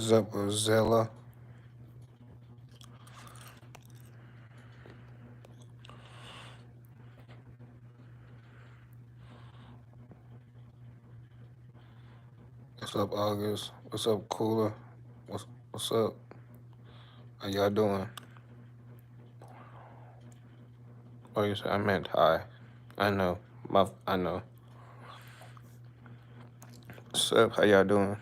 What's up, Zella? What's up, August? What's up, Cooler? What's up? How y'all doing? Oh, you said I meant hi. I know. I know. What's up? How y'all doing?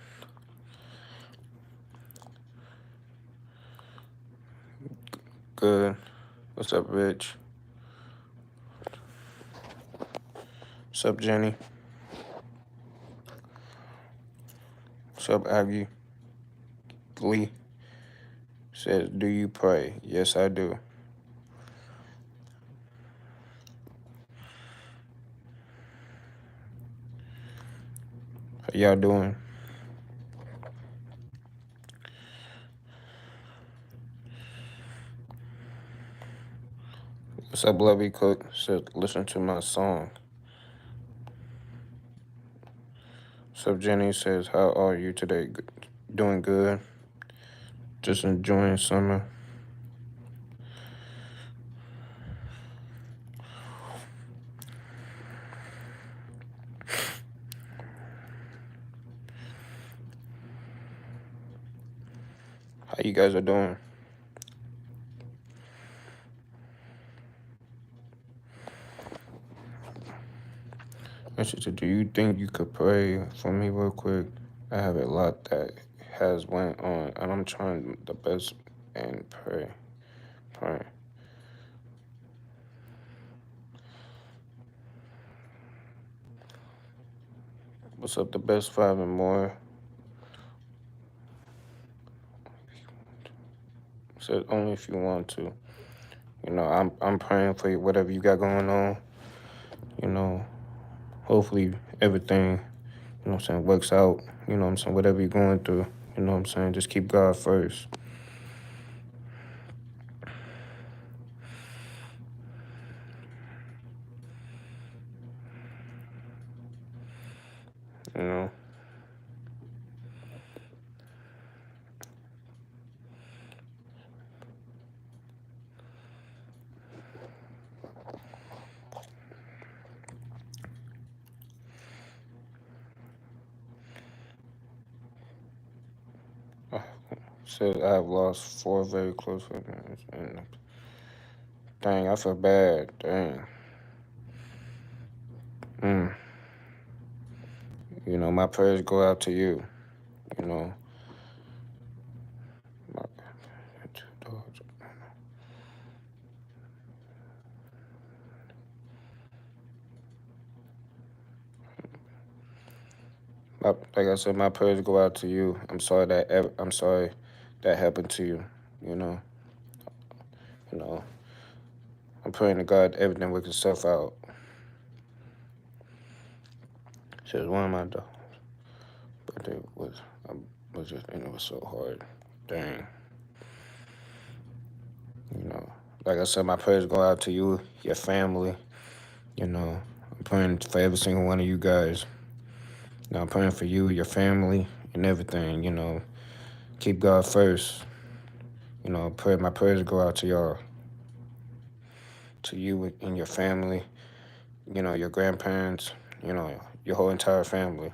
Good. What's up, Rich? What's up, Jenny? What's up, Aggie? Lee says, "Do you pray?" Yes, I do. How y'all doing? What's up, Lovey Cook? Says, "Listen to my song." What's up, Jenny? Says, "How are you today? Doing good. Just enjoying summer." How you guys are doing? And she said, "Do you think you could pray for me real quick? I have a lot that has went on, and I'm trying the best and pray. What's up, the best five and more?" Said, "Only if you want to. You know, I'm praying for you, whatever you got going on. You know, hopefully everything, you know what I'm saying, works out. You know what I'm saying, whatever you're going through. You know what I'm saying, just keep God first. You know." Said, "I have lost four very close friends, and dang, I feel bad. Dang. Mm. You know, my prayers go out to you. You know, my, like I said, my prayers go out to you. I'm sorry that happened to you. You know, you know. I'm praying to God everything works itself out." Says one of my dogs, but it was just and it was so hard. Dang. You know, like I said, my prayers go out to you, your family. You know, I'm praying for every single one of you guys. You know, I'm praying for you, your family, and everything. You know, keep God first. You know, my prayers go out to y'all, to you and your family. You know, your grandparents. You know, your whole entire family.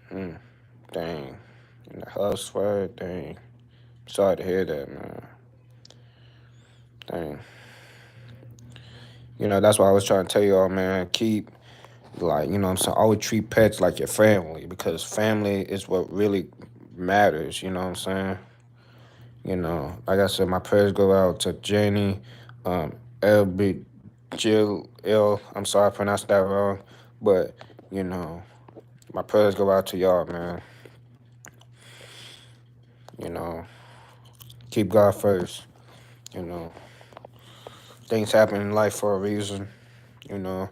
Mm, dang. And the house fire, dang. Sorry to hear that, man. Dang. You know, that's why I was trying to tell y'all, man, keep, like, you know what I'm saying, always treat pets like your family because family is what really matters, you know what I'm saying? You know, like I said, my prayers go out to Jenny, LB, Jill, I'm sorry I pronounced that wrong, but, you know, my prayers go out to y'all, man. You know, keep God first, you know. Things happen in life for a reason. you know.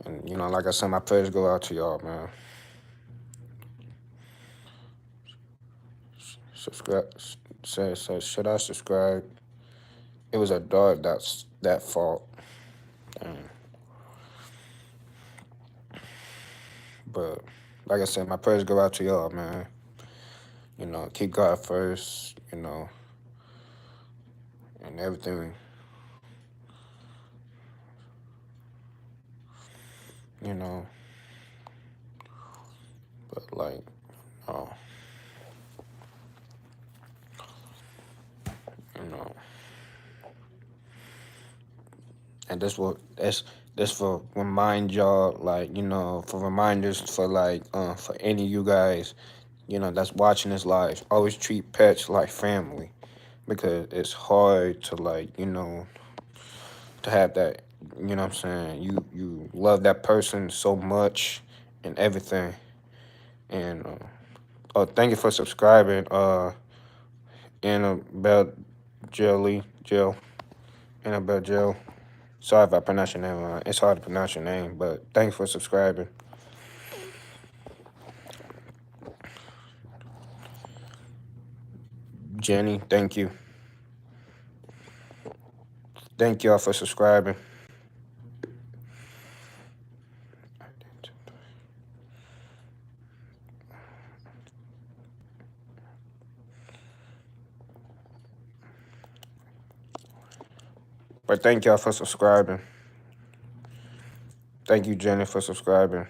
And, like I said, my prayers go out to y'all, man. Subscribe. Says, should I subscribe? It was a dog that's that fault. Dang. But like I said, my prayers go out to y'all, man. Keep God first, and everything, you know. But like, oh, you know, and this for remind y'all, like, for reminders for like for any of you guys, that's watching this live. Always treat pets like family because it's hard to like, to have that, what I'm saying? You love that person so much and everything. And oh, thank you for subscribing, Annabelle Jill, Annabelle Jill. Sorry if I pronounce your name wrong. It's hard to pronounce your name, but thanks for subscribing. Jenny, thank you. Thank y'all for subscribing. But thank y'all for subscribing. Thank you, Jenny, for subscribing.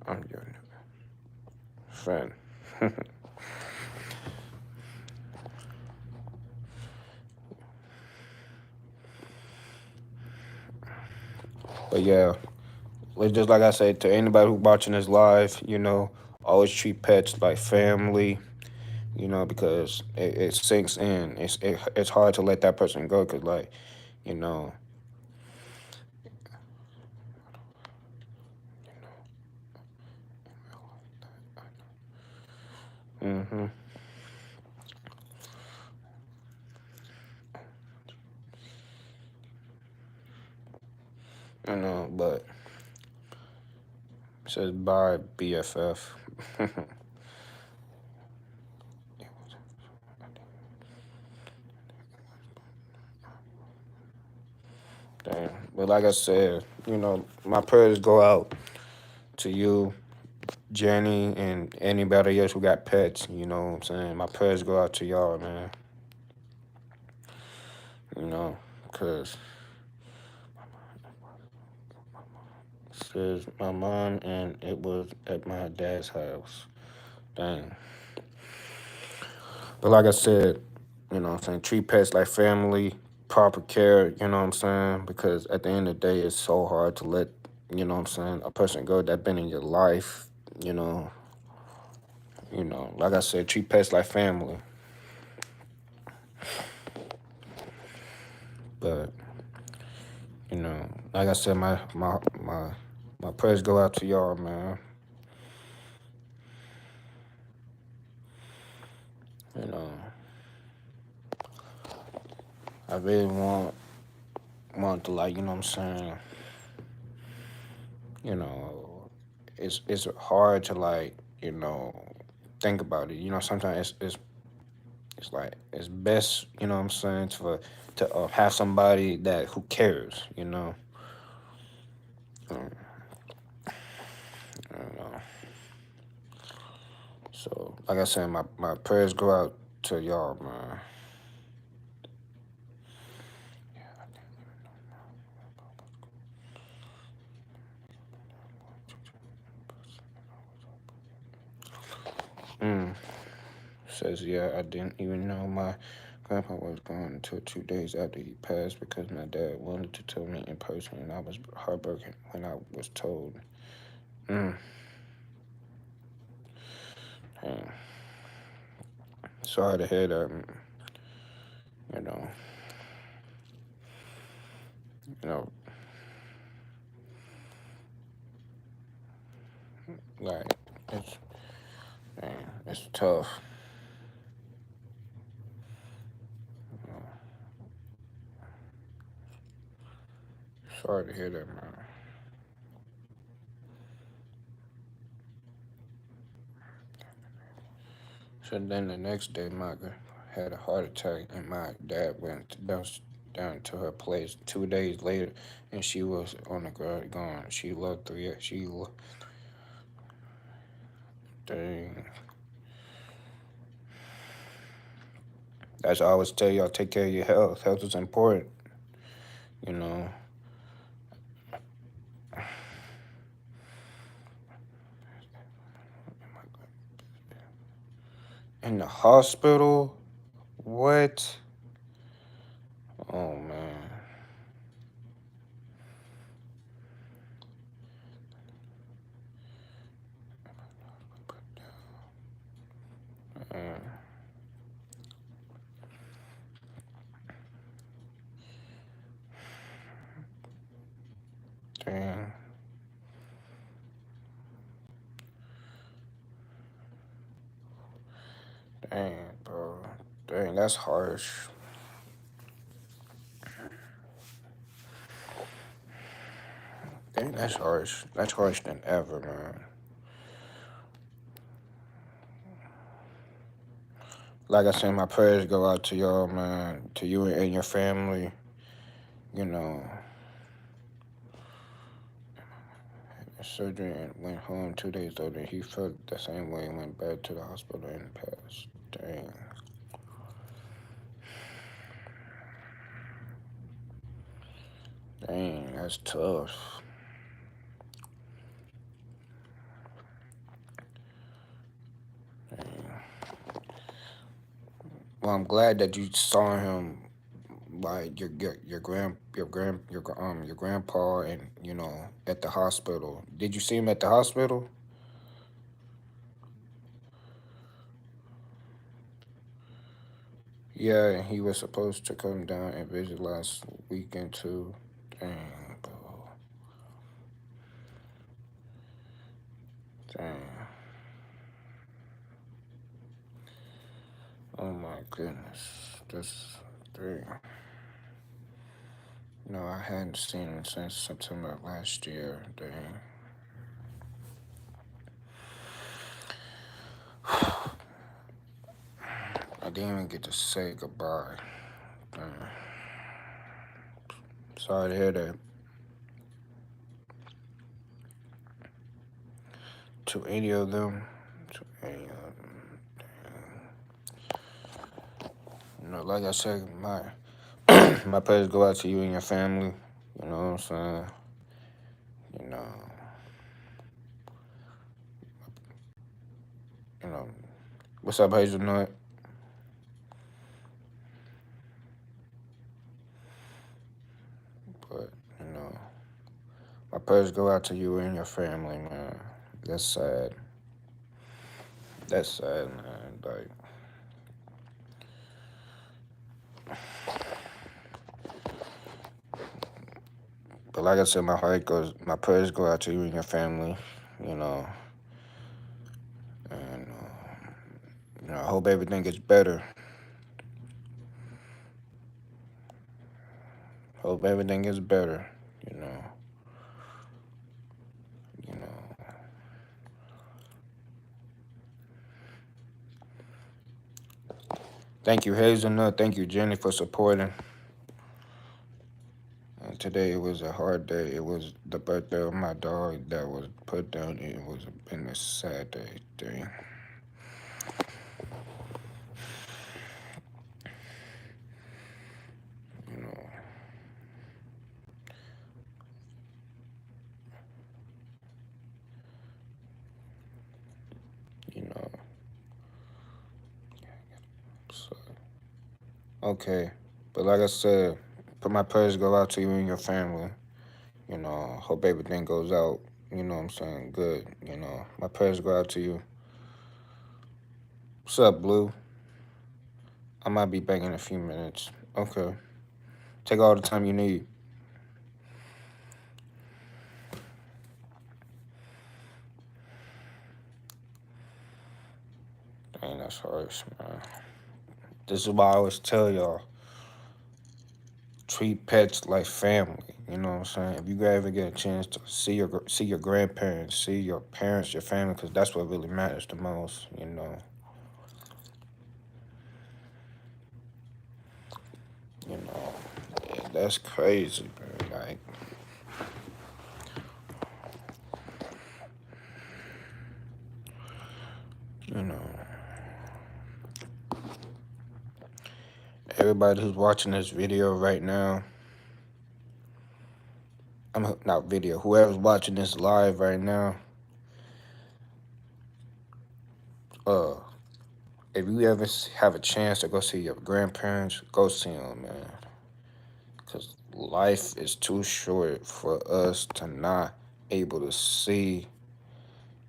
I'm your friend. But yeah, just like I said, to anybody who watching this live, always treat pets like family, because it sinks in. It's hard to let that person go because, like, you know, hmm but it says bye, BFF. Damn. But like I said, my prayers go out to you, Jenny, and anybody else who got pets. You know what I'm saying? My prayers go out to y'all, man. Because it says my mom and it was at my dad's house. Dang. But like I said, what I'm saying, treat pets like family, proper care, you know what I'm saying? Because at the end of the day, it's so hard to let, what I'm saying, a person go that been in your life, you know, like I said, treat pets like family. But, like I said, my prayers go out to y'all, man. You know, I really want to, like, what I'm saying, you know, it's hard to, like, think about it. Sometimes it's like it's best, what I'm saying, to have somebody that who cares. Um, you know. So like I said, my prayers go out to y'all, man. Mm. Says yeah, I didn't even know my grandpa was gone until 2 days after he passed because my dad wanted to tell me in person, and I was heartbroken when I was told. Mm. Damn. Sorry to hear that. You know, you know, like it's it's tough. Sorry to hear that, man. So then the next day, my girl had a heart attack, and my dad went down to her place 2 days later, and she was on the ground gone. She loved three. Dang. That's why I always tell y'all, take care of your health. Health is important, you know. In the hospital, what? Oh man. Uh, Dang, dang, bro. Dang, that's harsh. Dang, that's harsh. That's harsh than ever, man. Like I said, my prayers go out to y'all, man. To you and your family. You know, surgery and went home 2 days later. He felt the same way and went back to the hospital and passed. Dang, dang, that's tough. Dang. Well, I'm glad that you saw him, like your grandpa, and at the hospital. Did you see him at the hospital? Yeah, he was supposed to come down and visit last weekend too. Dang, bro. Dang. Oh my goodness. That's dang. No, I hadn't seen him since September of last year. Dang. I didn't even get to say goodbye. Dang. Sorry to hear that. To any of them. To any of them. Like I said, my prayers go out to you and your family. You know what I'm saying? You know, you know. What's up, Hazelnut? But my prayers go out to you and your family, man. That's sad. That's sad, man. But like I said, my prayers go out to you and your family. You know, and I hope everything gets better. Hope everything gets better. You know, you know. Thank you, Hazelnut. Thank you, Jenny, for supporting. And today it was a hard day. It was the birthday of my dog that was put down. It was been a sad day. Dang. You know. You know. So, okay. But like I said, put my prayers go out to you and your family. Hope everything goes out. You know what I'm saying? Good. My prayers go out to you. What's up, Blue? I might be back in a few minutes. Okay. Take all the time you need. Dang, that's harsh, man. This is why I always tell y'all. treat pets like family. You know what I'm saying? If you ever get a chance to see your grandparents, see your parents, your family, because that's what really matters the most. Yeah, that's crazy, bro. Like, you know, everybody who's watching this video right now, not video, whoever's watching this live right now, uh, if you ever have a chance to go see your grandparents, go see them, man. Because life is too short for us to not able to see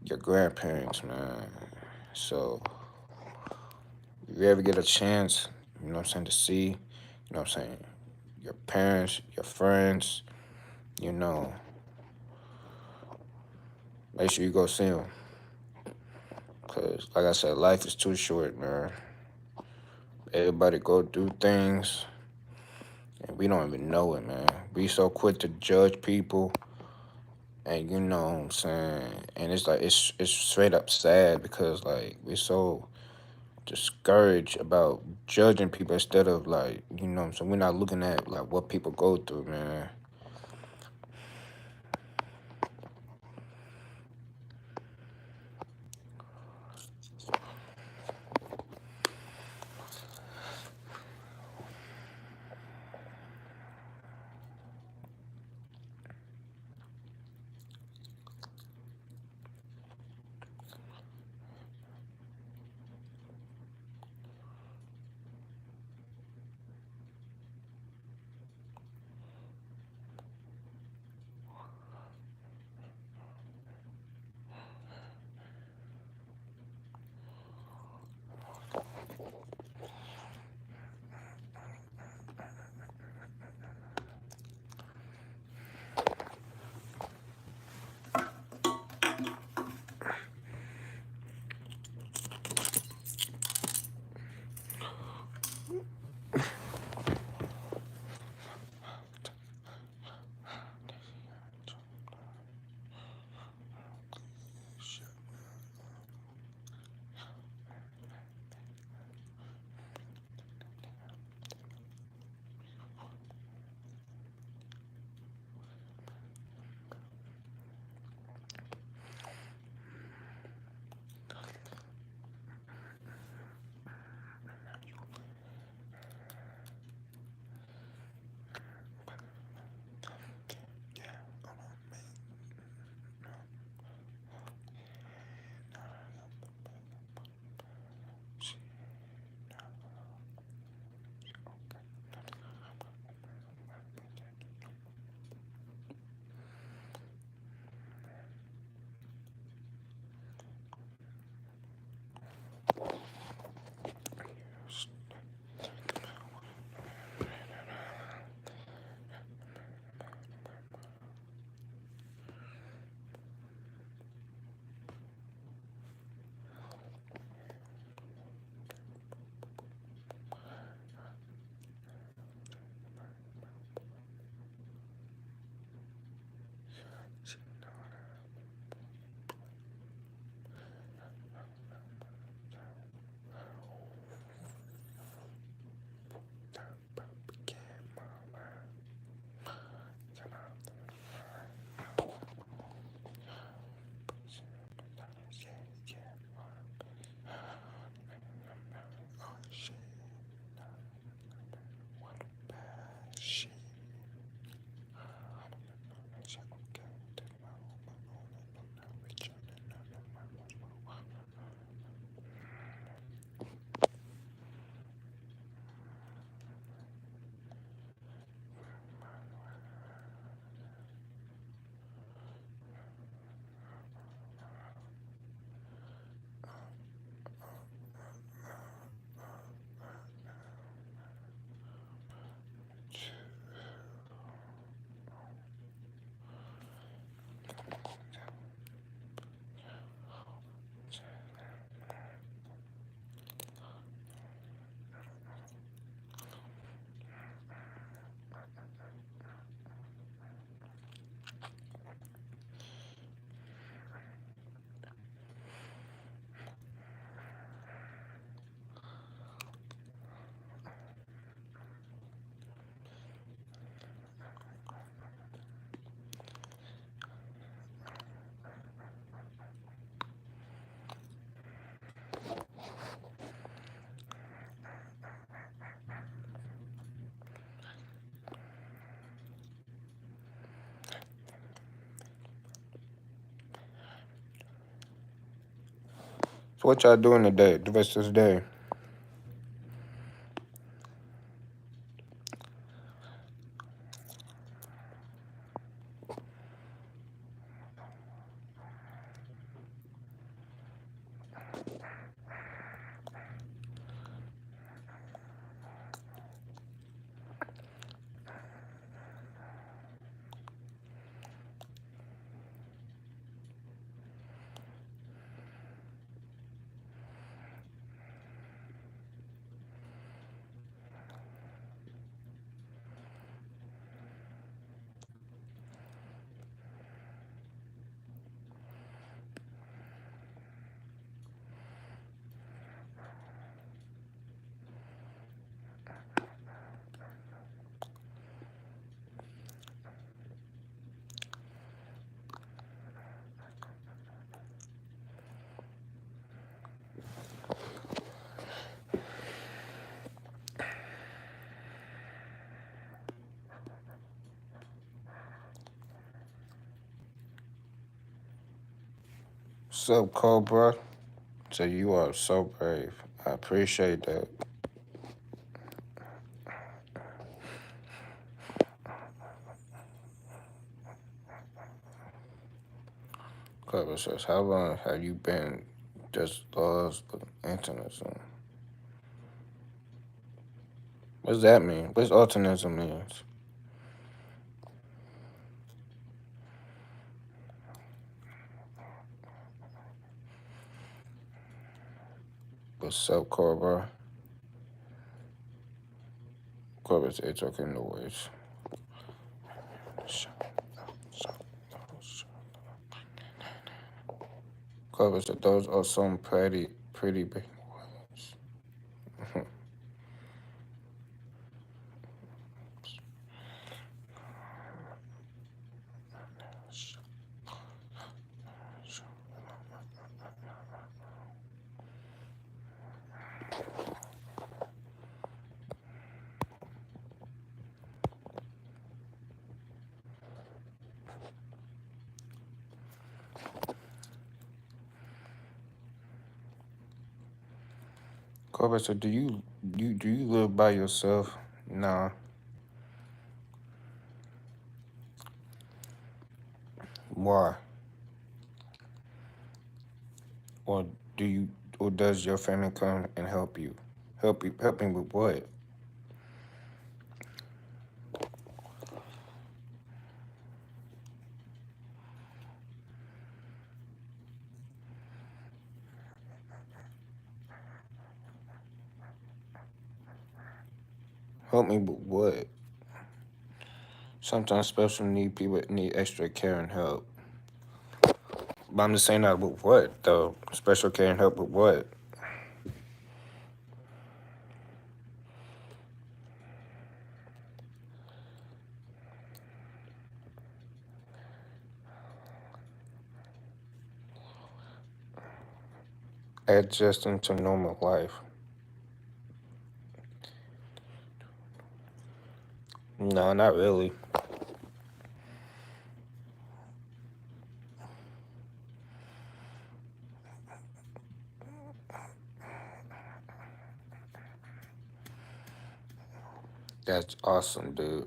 your grandparents, man. So, if you ever get a chance, you know what I'm saying, to see, you know what I'm saying, your parents, your friends, you know, make sure you go see them. Because, like I said, life is too short, man. Everybody go through things, and we don't even know it, man. We so quick to judge people, and you know what I'm saying? And it's like, it's straight up sad because, like, we're so discouraged about judging people instead of, like, you know what I'm saying? We're not looking at, like, what people go through, man. So what y'all doing today? The rest of the day? What's up, Cobra? So you are so brave. I appreciate that. Cobra says, how long have you been just lost the internet zone? What does that mean? What's alternism means? What's up, Cobra? Cobra says, it's okay, no worries. Cobra said, those are some pretty big words. Cobra said, do you live by yourself? Nah. Why? Or do you or does your family come and help you? Help me with what? Help me with what? Sometimes special need people need extra care and help. But I'm just saying that with what though? Special care and help with what? Adjusting to normal life. No, not really. That's awesome, dude.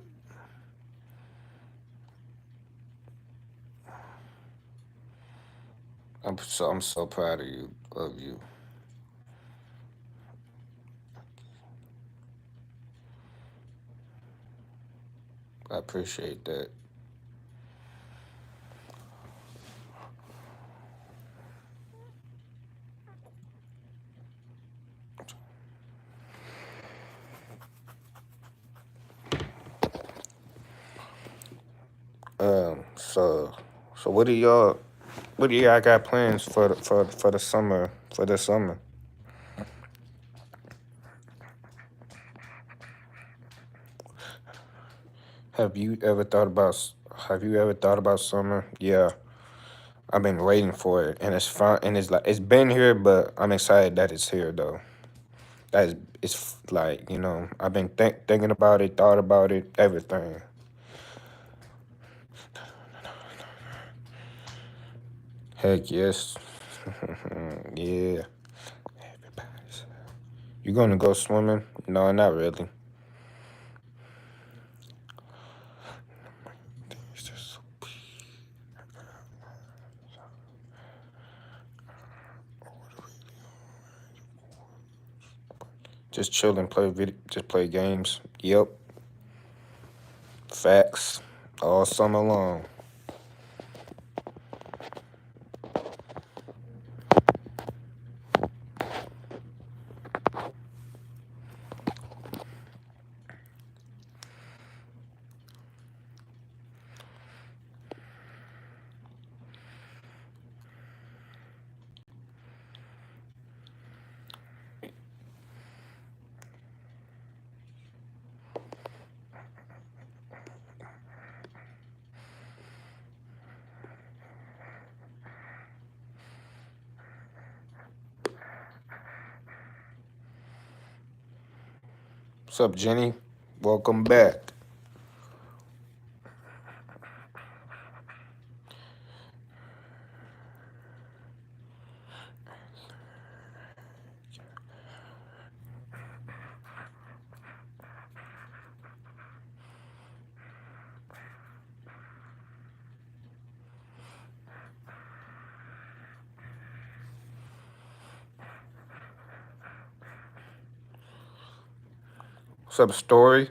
I'm so proud of you. Of you. I appreciate that. So what do y'all got plans for the summer for the summer? Have you ever thought about Have you ever thought about summer? Yeah, I've been waiting for it, and it's fun, and it's like it's been here, but I'm excited that it's here though. That is, it's like I've been thinking about it, thought about it, everything. Heck yes, yeah. You gonna go swimming? No, not really. Just chill and play video. Just play games. Yep. Facts. All summer long. What's up, Jenny? Welcome back. What's up, Story?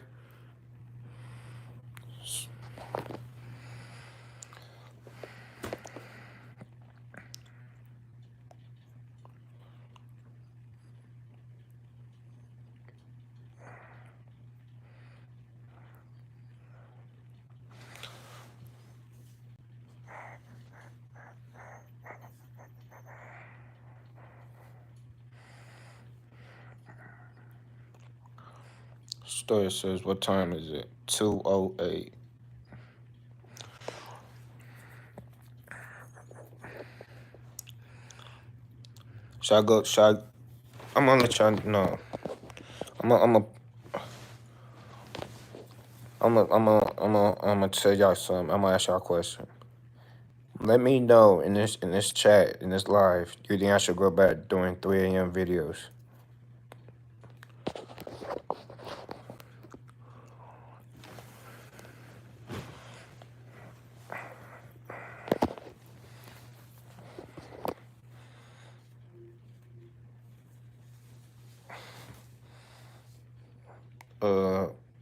Story says, what time is it? 2:08. Should I go? Should I? I'm gonna let y'all know. I'm gonna tell y'all something. I'm gonna ask y'all a question. Let me know in this chat, in this live, you think I should go back doing 3 a.m. videos?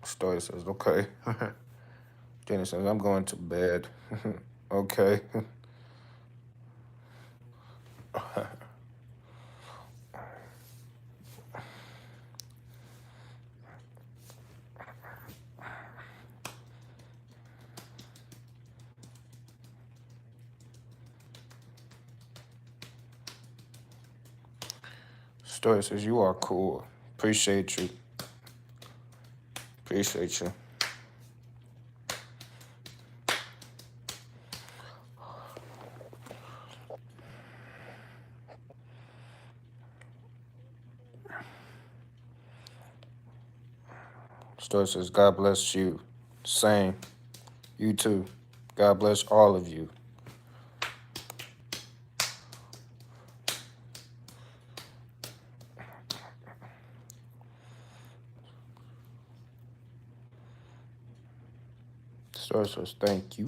Story says, okay. Jenny says, I'm going to bed. Okay. Story says, you are cool. Appreciate you. Appreciate you. Story says, God bless you. Same. You too. God bless all of you. Story says, thank you.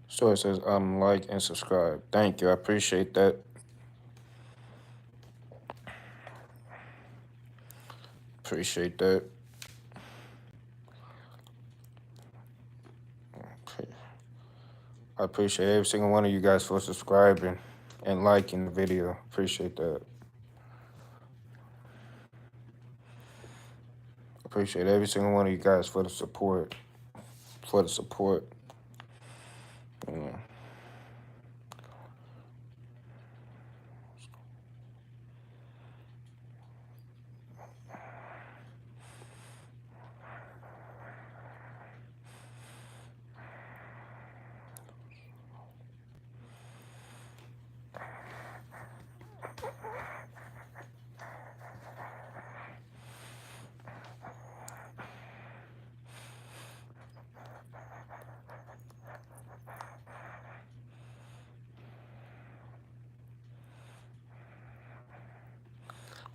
Story says, like and subscribe. Thank you. I appreciate that. Appreciate that. Okay. I appreciate every single one of you guys for subscribing and liking the video. Appreciate that. Appreciate every single one of you guys for the support. For the support. Yeah.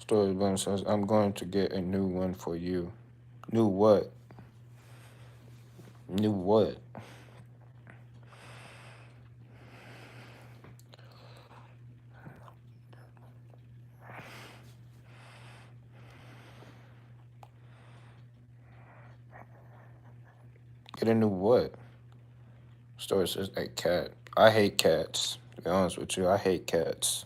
Story one says, I'm going to get a new one for you. New what? New what? Get a new what? Story says a cat. I hate cats. To be honest with you, I hate cats.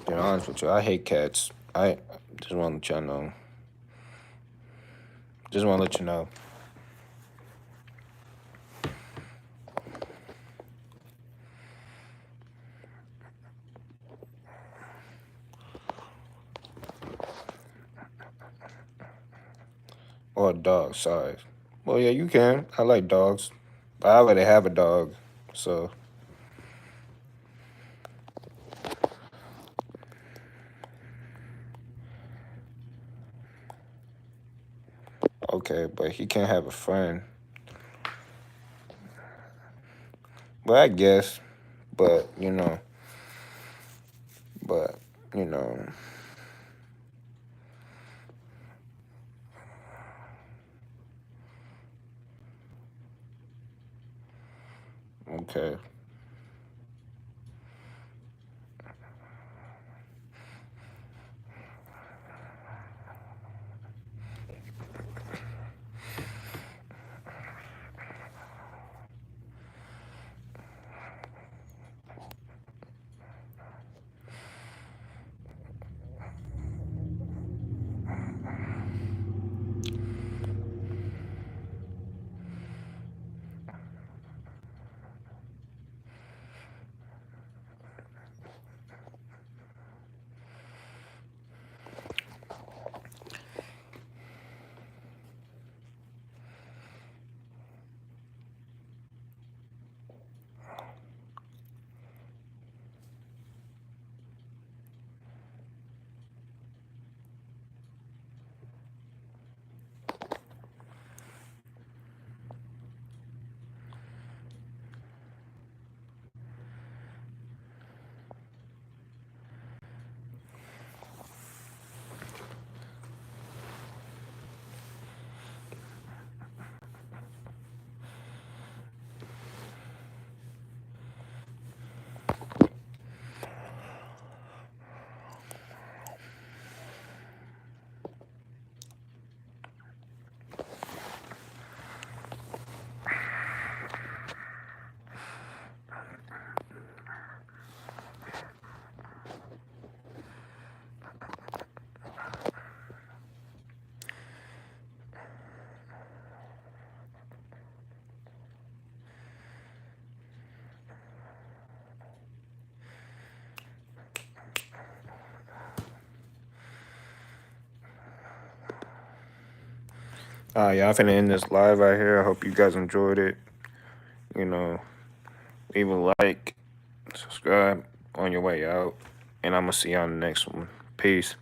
To be honest with you, I hate cats. I just want to let y'all know. Just want to let you know. Or a dog, sorry. Well, yeah, you can. I like dogs. But I already have a dog, so. Okay, but he can't have a friend. But I guess. But, but, you know, okay. Y'all finna end this live right here. I hope you guys enjoyed it. You know, leave a like, subscribe on your way out, and I'm gonna see y'all on the next one. Peace.